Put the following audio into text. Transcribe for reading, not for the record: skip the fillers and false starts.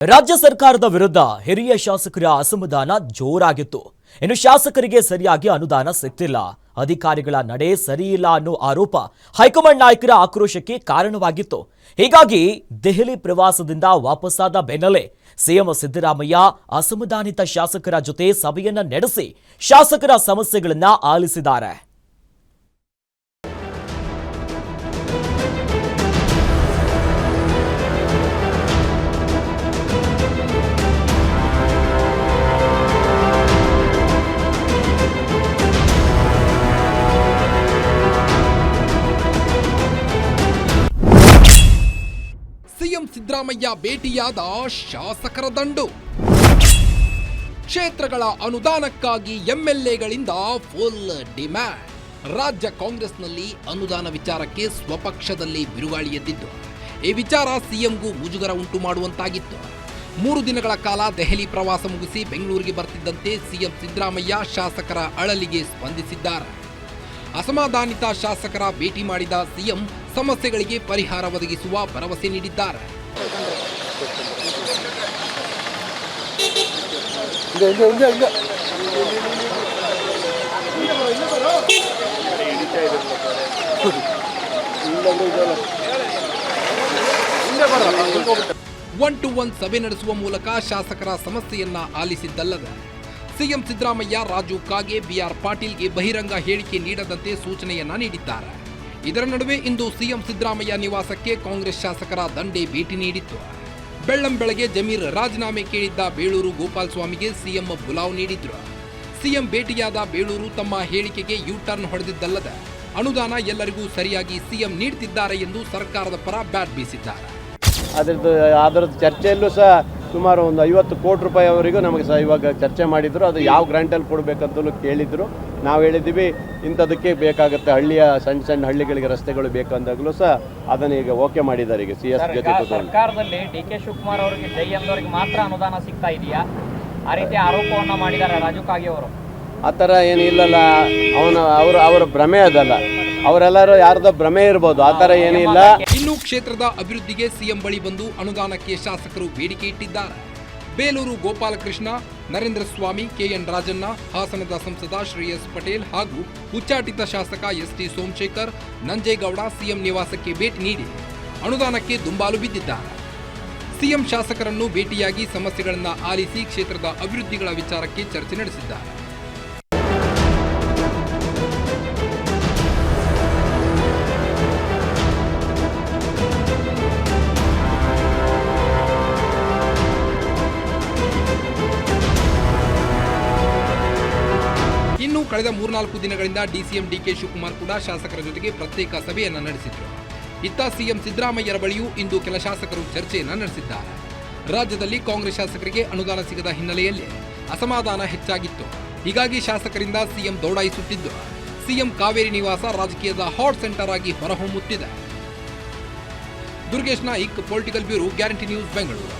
ರಾಜ್ಯ ಸರ್ಕಾರದ ವಿರುದ್ಧ ಹಿರಿಯ ಶಾಸಕರ ಅಸಮಾಧಾನ ಜೋರಾಗಿತ್ತು. ಇನ್ನು ಶಾಸಕರಿಗೆ ಸರಿಯಾಗಿ ಅನುದಾನ ಸಿಗ್ತಿಲ್ಲ, ಅಧಿಕಾರಿಗಳ ನಡೆ ಸರಿಯಿಲ್ಲ ಅನ್ನೋ ಆರೋಪ ಹೈಕಮಾಂಡ್ ನಾಯಕರ ಆಕ್ರೋಶಕ್ಕೆ ಕಾರಣವಾಗಿತ್ತು. ಹೀಗಾಗಿ ದೆಹಲಿ ಪ್ರವಾಸದಿಂದ ವಾಪಸ್ಸಾದ ಬೆನ್ನಲ್ಲೇ ಸಿಎಂ ಸಿದ್ದರಾಮಯ್ಯ ಅಸಮಾಧಾನಿತ ಶಾಸಕರ ಜೊತೆ ಸಭೆಯನ್ನ ನಡೆಸಿ ಶಾಸಕರ ಸಮಸ್ಯೆಗಳನ್ನ ಆಲಿಸಿದ್ದಾರೆ. ಸಿಎಂ ಸಿದ್ದರಾಮಯ್ಯ ಭೇಟಿಯಾದ ಶಾಸಕರ ದಂಡು. ಕ್ಷೇತ್ರಗಳ ಅನುದಾನಕ್ಕಾಗಿ ಎಂಎಲ್ಎಗಳಿಂದ ಫುಲ್ ಡಿಮ್ಯಾಂಡ್. ರಾಜ್ಯ ಕಾಂಗ್ರೆಸ್ನಲ್ಲಿ ಅನುದಾನ ವಿಚಾರಕ್ಕೆ ಸ್ವಪಕ್ಷದಲ್ಲಿ ಬಿರುಗಾಳಿ ಎದ್ದಿದ್ದು, ಈ ವಿಚಾರ ಸಿಎಂಗೂ ಮುಜುಗರ ಉಂಟು ಮಾಡುವಂತಾಗಿತ್ತು. 3 ದಿನಗಳ ಕಾಲ ದೆಹಲಿ ಪ್ರವಾಸ ಮುಗಿಸಿ ಬೆಂಗಳೂರಿಗೆ ಬರ್ತಿದ್ದಂತೆ ಸಿಎಂ ಸಿದ್ದರಾಮಯ್ಯ ಶಾಸಕರ ಅಳಲಿಗೆ ಸ್ಪಂದಿಸಿದ್ದಾರೆ. ಅಸಮಾಧಾನಿತ ಶಾಸಕರ ಭೇಟಿ ಮಾಡಿದ ಸಿಎಂ ಸಮಸ್ಯೆಗಳಿಗೆ ಪರಿಹಾರ ಒದಗಿಸುವ ಭರವಸೆ ನೀಡಿದ್ದಾರೆ. ಒನ್ ಟು ಒನ್ ಸಭೆ ನಡೆಸುವ ಮೂಲಕ ಶಾಸಕರ ಸಮಸ್ಯೆಯನ್ನ ಆಲಿಸಿದ್ದಲ್ಲದೆ ಸಿಎಂ ಸಿದ್ದರಾಮಯ್ಯ ರಾಜು ಕಾಗೆ, ಬಿಆರ್ ಪಾಟೀಲ್ಗೆ ಬಹಿರಂಗ ಹೇಳಿಕೆ ನೀಡದಂತೆ ಸೂಚನೆಯನ್ನ ನೀಡಿದ್ದಾರೆ. ಇದರ ನಡುವೆ ಇಂದು ಸಿಎಂ ಸಿದ್ದರಾಮಯ್ಯ ನಿವಾಸಕ್ಕೆ ಕಾಂಗ್ರೆಸ್ ಶಾಸಕರ ದಂಡೆ ಭೇಟಿ ನೀಡಿತ್ತು. ಬೆಳ್ಳಂಬೆಳಗ್ಗೆ ಜಮೀರ್ ರಾಜೀನಾಮೆ ಕೇಳಿದ್ದ ಬೇಳೂರು ಗೋಪಾಲಸ್ವಾಮಿಗೆ ಸಿಎಂ ಬುಲಾವ್ ನೀಡಿದ್ರು. ಸಿಎಂ ಭೇಟಿಯಾದ ಬೇಳೂರು ತಮ್ಮ ಹೇಳಿಕೆಗೆ ಯೂ ಟರ್ನ್ ಹೊಡೆದಿದ್ದಲ್ಲದೆ ಅನುದಾನ ಎಲ್ಲರಿಗೂ ಸರಿಯಾಗಿ ಸಿಎಂ ನೀಡುತ್ತಿದ್ದಾರೆ ಎಂದು ಸರ್ಕಾರದ ಪರ ಬ್ಯಾಟ್ ಬೀಸಿದ್ದಾರೆ. ಅದರದ್ದು ಚರ್ಚೆಯಲ್ಲೂ ಸಹ ಸುಮಾರು ಒಂದು 50 ಕೋಟಿ ರೂಪಾಯಿವರೆಗೂ ನಮಗೆ ಸಹ ಇವಾಗ ಚರ್ಚೆ ಮಾಡಿದ್ರು. ಅದು ಯಾವ ಗ್ರಾಂಟಲ್ಲಿ ಕೊಡಬೇಕಂತಲೂ ಕೇಳಿದ್ರು. ನಾವು ಹೇಳಿದ್ದೀವಿ ಇಂಥದಕ್ಕೆ ಬೇಕಾಗುತ್ತೆ, ಹಳ್ಳಿಯ ಸಣ್ಣ ಹಳ್ಳಿಗಳಿಗೆ ರಸ್ತೆಗಳು ಬೇಕಂದಾಗಲೂ ಸಹ ಅದನ್ನು ಈಗ ಓಕೆ ಮಾಡಿದ್ದಾರೆ. ಈಗ CS ಜೊತೆ ಸರ್ಕಾರದಲ್ಲಿ ಡಿ.ಕೆ. ಶಿವಕುಮಾರ್ ಅವರಿಗೆ ಜೈಎಂದವರಿಗೆ ಮಾತ್ರ ಅನುದಾನ ಸಿಗ್ತಾ ಇದೆಯಾ, ಆ ರೀತಿ ಆರೋಪವನ್ನು ಮಾಡಿದ್ದಾರೆ ರಾಜು ಕಾಗೆ ಅವರು. ಆ ಥರ ಏನಿಲ್ಲಲ್ಲ, ಅವರ ಭ್ರಮೆ ಅದಲ್ಲ, ಅವರೆಲ್ಲರೂ ಯಾರ್ದೋ ಭ್ರಮೆ ಇರ್ಬೋದು, ಆ ಥರ ಏನಿಲ್ಲ. ಇನ್ನು ಕ್ಷೇತ್ರದ ಅಭಿವೃದ್ಧಿಗೆ ಸಿಎಂ ಬಳಿ ಬಂದು ಅನುದಾನಕ್ಕೆ ಶಾಸಕರು ಬೇಡಿಕೆ ಇಟ್ಟಿದ್ದಾರೆ. ಬೇಲೂರು ಗೋಪಾಲಕೃಷ್ಣ, ನರೇಂದ್ರ ಸ್ವಾಮಿ, ಕೆಎನ್ ರಾಜಣ್ಣ, ಹಾಸನದ ಸಂಸದ ಶ್ರೇಯಸ್ ಪಟೇಲ್ ಹಾಗೂ ಉಚ್ಚಾಟಿತ ಶಾಸಕ ST ಸೋಮಶೇಖರ್, ನಂಜೇಗೌಡ ಸಿಎಂ ನಿವಾಸಕ್ಕೆ ಭೇಟಿ ನೀಡಿ ಅನುದಾನಕ್ಕೆ ದುಂಬಾಲು ಬಿದ್ದಿದ್ದಾರೆ. ಸಿಎಂ ಶಾಸಕರನ್ನು ಭೇಟಿಯಾಗಿ ಸಮಸ್ಯೆಗಳನ್ನು ಆಲಿಸಿ ಕ್ಷೇತ್ರದ ಅಭಿವೃದ್ಧಿಗಳ ವಿಚಾರಕ್ಕೆ ಚರ್ಚೆ ನಡೆಸಿದ್ದಾರೆ. ಇನ್ನು ಕಳೆದ 3-4 ದಿನಗಳಿಂದ ಡಿಸಿಎಂ ಡಿ.ಕೆ. ಶಿವಕುಮಾರ್ ಕೂಡ ಶಾಸಕರ ಜೊತೆಗೆ ಪ್ರತ್ಯೇಕ ಸಭೆಯನ್ನು ನಡೆಸಿದ್ರು. ಇತ್ತ ಸಿಎಂ ಸಿದ್ದರಾಮಯ್ಯರ ಬಳಿಯೂ ಇಂದು ಕೆಲ ಶಾಸಕರು ಚರ್ಚೆಯನ್ನು ನಡೆಸಿದ್ದಾರೆ. ರಾಜ್ಯದಲ್ಲಿ ಕಾಂಗ್ರೆಸ್ ಶಾಸಕರಿಗೆ ಅನುದಾನ ಸಿಗದ ಹಿನ್ನೆಲೆಯಲ್ಲಿ ಅಸಮಾಧಾನ ಹೆಚ್ಚಾಗಿತ್ತು. ಹೀಗಾಗಿ ಶಾಸಕರಿಂದ ಸಿಎಂ ದೌಡಾಯಿಸುತ್ತಿದ್ದು, ಸಿಎಂ ಕಾವೇರಿ ನಿವಾಸ ರಾಜಕೀಯದ ಹಾಟ್ ಸೆಂಟರ್ ಆಗಿ ಹೊರಹೊಮ್ಮುತ್ತಿದೆ. Durgesh Naik, political bureau, guarantee news, Bengaluru.